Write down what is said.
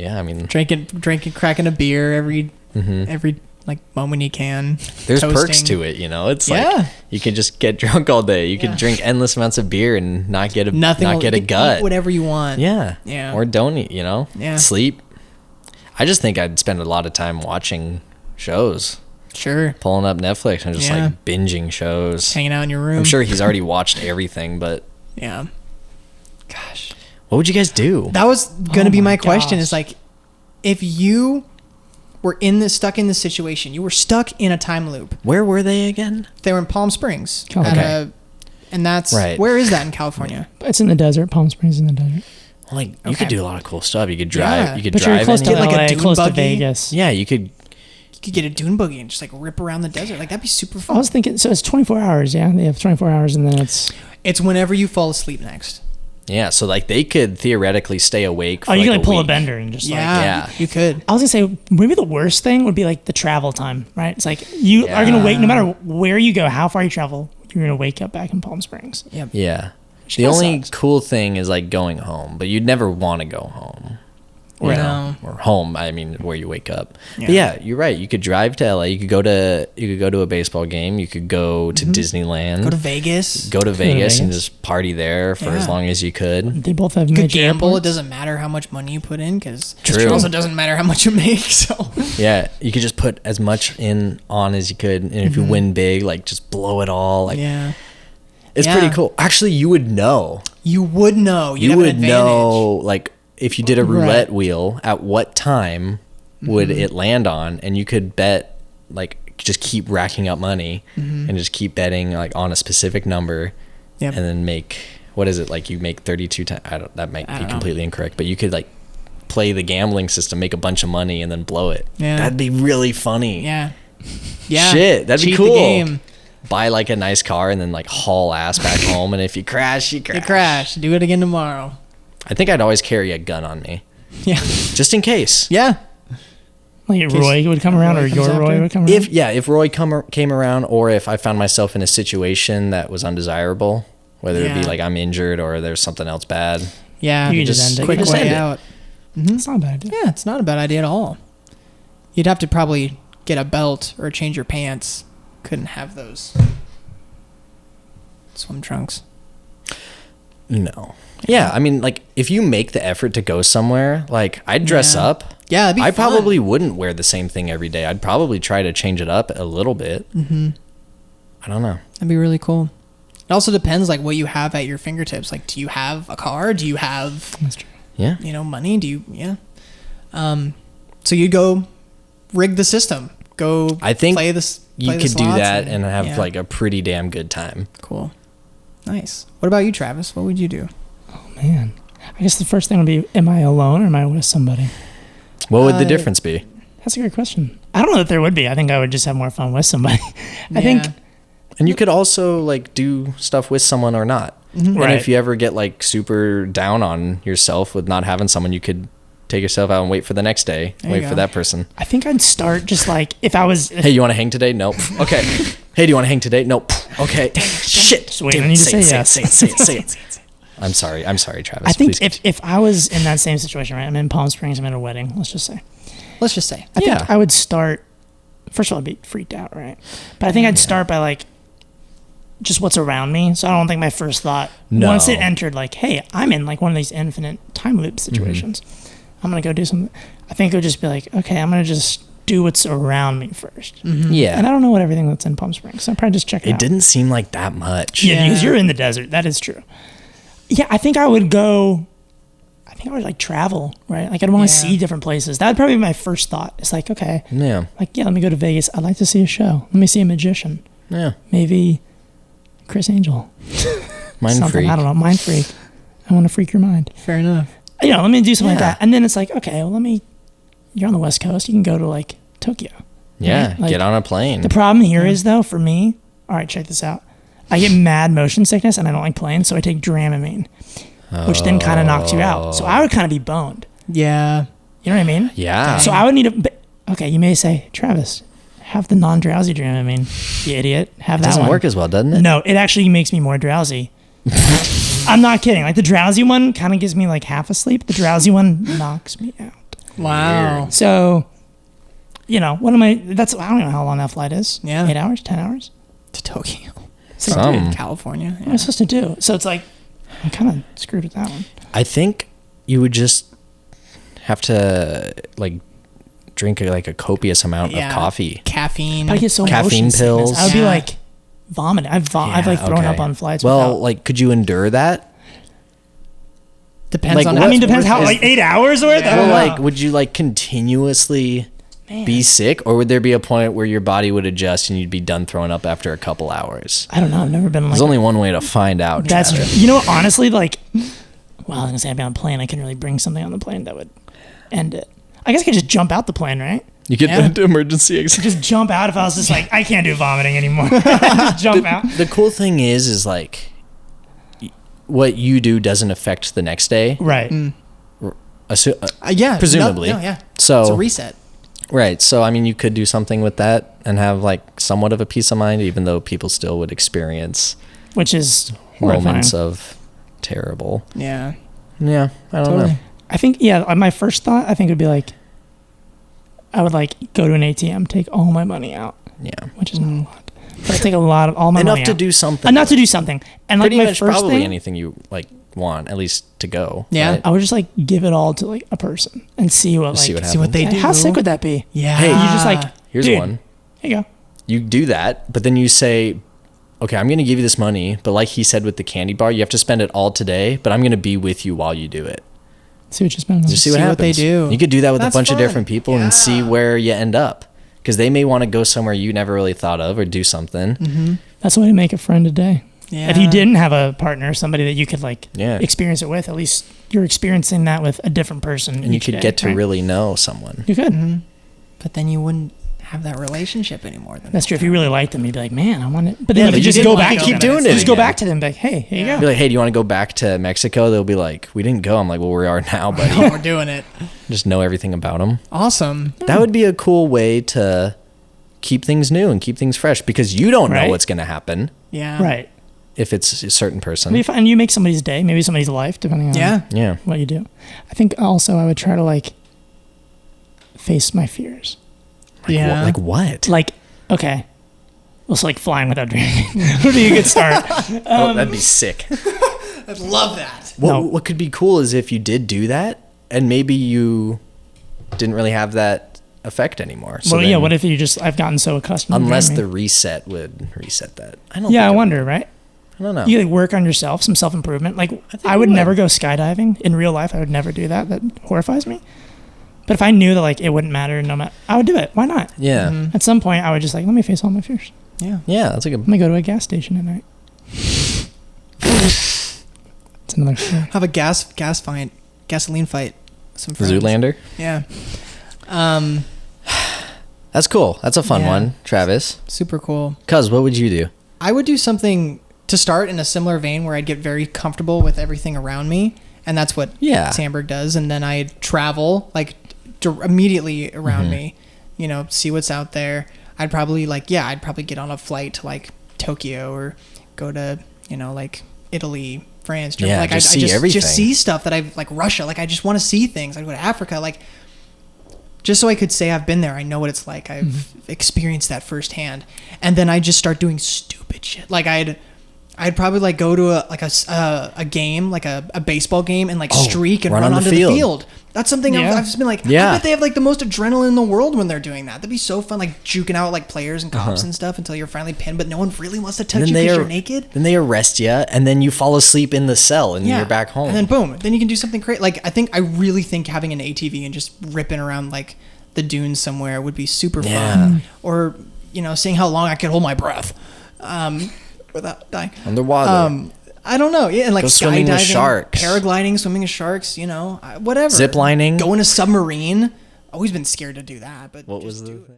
Yeah, I mean, Drinking, cracking a beer every like moment you can. There's Toasting. perks to it, you know. It's like you can just get drunk all day. You can drink endless amounts of beer and not get a gut. Eat whatever you want. Yeah. Or don't eat, you know. Yeah. Sleep. I just think I'd spend a lot of time watching shows. Sure. Pulling up Netflix and just like binging shows. Hanging out in your room. I'm sure he's already watched everything, but yeah. Gosh. What would you guys do? That was going to be my question is like, if you were stuck in this situation, you were stuck in a time loop. Where were they again? They were in Palm Springs. Okay. And that's, where is that in California? It's in the desert. Palm Springs in the desert. Like, you could do a lot of cool stuff. You could drive. Yeah. You could but drive you're close to like LA, a dune close buggy. to Vegas. Yeah, you could get a dune buggy and just like rip around the desert. Like, that'd be super fun. I was thinking, so it's 24 hours, yeah? They have 24 hours and then it's whenever you fall asleep next. Yeah, so like they could theoretically stay awake for you like can like pull week. a bender and just Yeah, you could. I was going to say, maybe the worst thing would be like the travel time, right? It's like you are going to wake, no matter where you go, how far you travel, you're going to wake up back in Palm Springs. Yep. Yeah. The only cool thing is like going home, but you'd never want to go home. Or home, I mean, where you wake up. Yeah. But yeah, you're right. You could drive to LA. You could go to a baseball game. You could go to Disneyland. Go to Vegas. And just party there for as long as you could. They both have you could major gamble. airports. It doesn't matter how much money you put in because True. it also doesn't matter how much you make. So yeah, you could just put as much on as you could, and if you win big, like just blow it all. Like it's pretty cool. Actually, you would know. You would know. You would know, like, if you did a roulette wheel, at what time would it land on, and you could bet, like, just keep racking up money and just keep betting, like, on a specific number, and then make, what is it, like, you make 32 times, that might be completely incorrect, but you could, like, play the gambling system, make a bunch of money, and then blow it. Yeah. That'd be really funny. Yeah. Shit, that'd be Cheat cool. the game. Buy, like, a nice car and then, like, haul ass back home, and if you crash, you crash. You crash. Do it again tomorrow. I think I'd always carry a gun on me. Yeah. Just in case. Yeah. Like Roy would come around, or your Roy would come around? If Roy came around, or if I found myself in a situation that was undesirable, whether it be like I'm injured or there's something else bad. Yeah. You can just end it. Quick way out. It's not a bad idea. Yeah, it's not a bad idea at all. You'd have to probably get a belt or change your pants. Couldn't have those swim trunks. No. Yeah, I mean, like, if you make the effort to go somewhere, like, I'd dress up. Yeah, that'd be fun. Probably wouldn't wear the same thing every day. I'd probably try to change it up a little bit. I don't know. That'd be really cool. It also depends, like, what you have at your fingertips. Like, do you have a car? Do you have, that's true. Yeah. You know, money? Do you, so you'd go rig the system. I think play this. You could do that and have, like, a pretty damn good time. Cool. Nice. What about you, Travis? What would you do? Oh, man. I guess the first thing would be, am I alone or am I with somebody? What would the difference be? That's a great question. I don't know that there would be. I think I would just have more fun with somebody. I think. And you could also, like, do stuff with someone or not. And if you ever get, like, super down on yourself with not having someone, you could take yourself out and wait for the next day. Wait for that person. I think I'd start just like, if I was... Hey, you want to hang today? Nope. Okay. Hey, do you want to hang today? Nope. Okay. Shit. Just wait, I need to say yes. Say it. I'm sorry, Travis. I think if I was in that same situation, right? I'm in Palm Springs, I'm at a wedding, let's just say. I think I would start... First of all, I'd be freaked out, right? But I think I'd start by, like, just what's around me. So I don't think my first thought, once it entered, like, hey, I'm in, like, one of these infinite time loop situations. I'm going to go do something. I think it would just be like, okay, I'm going to just do what's around me first. Yeah. And I don't know what everything that's in Palm Springs. So I'll probably just check it out. It didn't seem like that much. Yeah, because you're in the desert. That is true. Yeah, I think I would like travel, right? Like I'd want to see different places. That would probably be my first thought. It's like, okay. Yeah. Like, let me go to Vegas. I'd like to see a show. Let me see a magician. Yeah. Maybe Chris Angel. Mind freak. I don't know. Mind freak. I want to freak your mind. Fair enough. Let me do something like that. And then it's like, okay, well, you're on the West Coast. You can go to like Tokyo. Yeah. Right? Like, get on a plane. The problem here is though, for me, all right, check this out. I get mad motion sickness and I don't like planes. So I take Dramamine, which then kind of knocks you out. So I would kind of be boned. Yeah. You know what I mean? Yeah. So I would need okay, you may say, Travis, have the non-drowsy Dramamine, you idiot. Have that one. It doesn't work as well, doesn't it? No, it actually makes me more drowsy. I'm not kidding. Like the drowsy one kind of gives me like half asleep. The drowsy one knocks me out. Wow. So, what am I? I don't know how long that flight is. Yeah. 8 hours, 10 hours. To Tokyo. Some. In California. What am I supposed to do? So it's like, I'm kind of screwed with that one. I think you would just have to like drink like a copious amount of coffee. Caffeine. I get so Caffeine motion pills. sickness. I would be Yeah. like vomiting. I've like thrown up on flights. Well, without, like, could you endure that? Depends like, on what- I mean, depends how, like 8 hours worth? I Well, don't know. like, would you like continuously be sick, or would there be a point where your body would adjust and you'd be done throwing up after a couple hours? I don't know. I've never been like. There's only one way to find out. That's true. Travis. You know what? Honestly, like, well, I was gonna say I'd be on a plane. I couldn't really bring something on the plane that would end it. I guess I could just jump out the plane, right? You get Yeah. the emergency exit. Just jump out if I was just like, I can't do vomiting anymore. Just jump out. The cool thing is like, what you do doesn't affect the next day. Right. yeah. Presumably. Yeah. So It's a reset. right. So I mean, you could do something with that and have like somewhat of a peace of mind, even though people still would experience Which is horrifying. moments of terrible. Yeah. Yeah, I don't Totally. know. I think, my first thought, I think would be like, I would like go to an ATM, take all my money out, Yeah, which is not a lot. But I take a lot of all my enough money to out. do something. Enough to do something. And like Pretty my much first probably thing, anything you like want, at least to go. Yeah. right? I would just like give it all to like a person and see what See what like See what they Yeah, do. how sick would that be? Yeah. Hey, You just like Here's dude, one. Here you go. You do that, but then you say, okay, I'm going to give you this money, but like he said with the candy bar, you have to spend it all today, but I'm going to be with you while you do it. See what you spend on. Just see See what what they happens. do. You could do that with That's a bunch fun. of different people and see where you end up. Because they may want to go somewhere you never really thought of or do something. That's the way to make a friend today. Yeah. If you didn't have a partner, somebody that you could like Yeah. experience it with, at least you're experiencing that with a different person. And you each could day, get to right? really know someone. You could. Mm-hmm. But then you wouldn't have that relationship anymore. Then. That's true. If you really liked them, you'd be like, man, I want it. But then Yeah, you but could you just didn't go want back to to keep them. doing it Just go again. back to them and be like, hey, here you Yeah. go. Be like, hey, do you want to go back to Mexico? They'll be like, we didn't go. I'm like, well, we are now, buddy. Oh, we're doing it. Just know everything about them. Awesome. That would be a cool way to keep things new and keep things fresh because you don't know Right. what's going to happen Yeah. Right. if it's a certain person. Maybe and you make somebody's day, maybe somebody's life, depending on Yeah. Yeah. what you do. I think also I would try to like face my fears. Yeah. Like what? Like, okay. Well, so like flying without drinking would be a good start. Oh, that'd be sick. I'd love that. What, No. what could be cool is if you did do that and maybe you didn't really have that effect anymore. So Well, yeah. then- What if you just? I've gotten so accustomed. to unless the drinking. reset would reset that. I don't Yeah, I think it wonder, right? would. I don't know. You like work on yourself, some self improvement. Like think I it would would. never go skydiving in real life. I would never do that. That horrifies me. But if I knew that like it wouldn't matter, no matter, I would do it. Why not? Yeah. Mm-hmm. At some point, I would just like let me face all my fears. Yeah. Yeah, that's like a Let me go to a gas station at night. It's another story. Have a gasoline fight. With some friends. Zoolander. Yeah. That's cool. That's a fun Yeah. one, Travis. Super cool. Cuz what would you do? I would do something to start in a similar vein where I'd get very comfortable with everything around me, and that's what Yeah. Sandberg does. And then I'd travel like immediately around Mm-hmm. me, see what's out there. I'd probably I'd probably get on a flight to like Tokyo or go to like Italy, France. Germany. Yeah, like just I see everything. just see stuff that I've like Russia. Like I just want to see things. I'd go to Africa, like just so I could say I've been there. I know what it's like. I've experienced that firsthand. And then I just start doing stupid shit. Like I'd probably like go to a game, like a baseball game, and like streak and run run on the onto the field. field. That's something Yeah. I've just been like, Yeah. I bet they have like the most adrenaline in the world when they're doing that. That'd be so fun, like juking out like players and cops and stuff until you're finally pinned, but no one really wants to touch you because you're naked. Then they arrest you and then you fall asleep in the cell and you're back home. And then boom, then you can do something great. Like I really think having an ATV and just ripping around like the dunes somewhere would be super Yeah. fun. Or seeing how long I could hold my breath without dying. Underwater. I don't know. Yeah, and like Go swimming with skydiving, sharks. paragliding, swimming with sharks. Whatever. Zip lining. Go in a submarine. Always been scared to do that, but What just was the do it. thing?